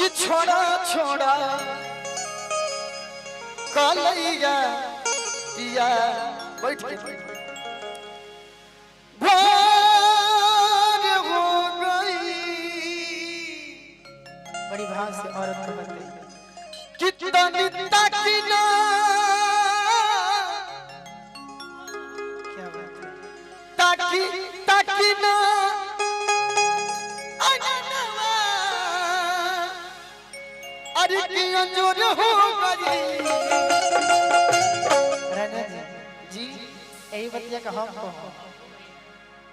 कि छोड़ा छोड़ा कलैया पिया बैठ के भोर हो गई। बड़ी भाव से औरत को बताई कितनी तकना क्या बात है। ताकि तकना अरे की अंजोर हो गई। राजा जी यही बतिया का हम को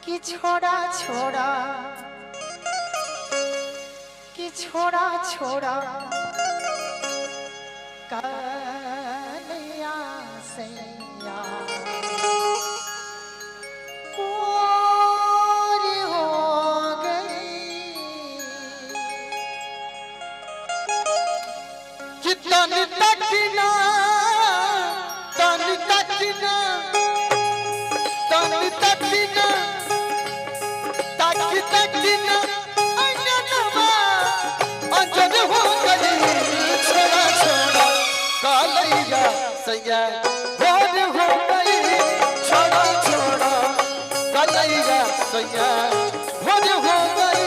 कि छोड़ा छोड़ा कि छोड़ा छोड़ा कलिया सैया कोरी हो गई। कितनी तकना तनी तकना तनी तकना ताकि तकना अननवा अंजन हो गई। छोड़ा छोड़ा कलैया सैया भोर हो गई। छोड़ा छोड़ा कलैया सैया भोर हो गई।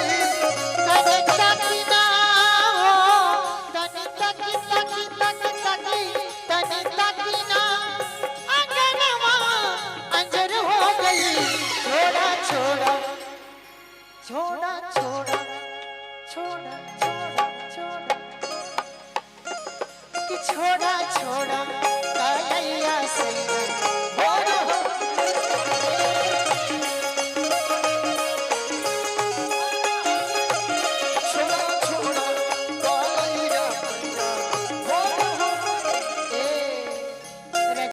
छोड़ा छोड़ा छोड़ा छोड़ा छोड़ा कि छोड़ा छोड़ा कलैया सैया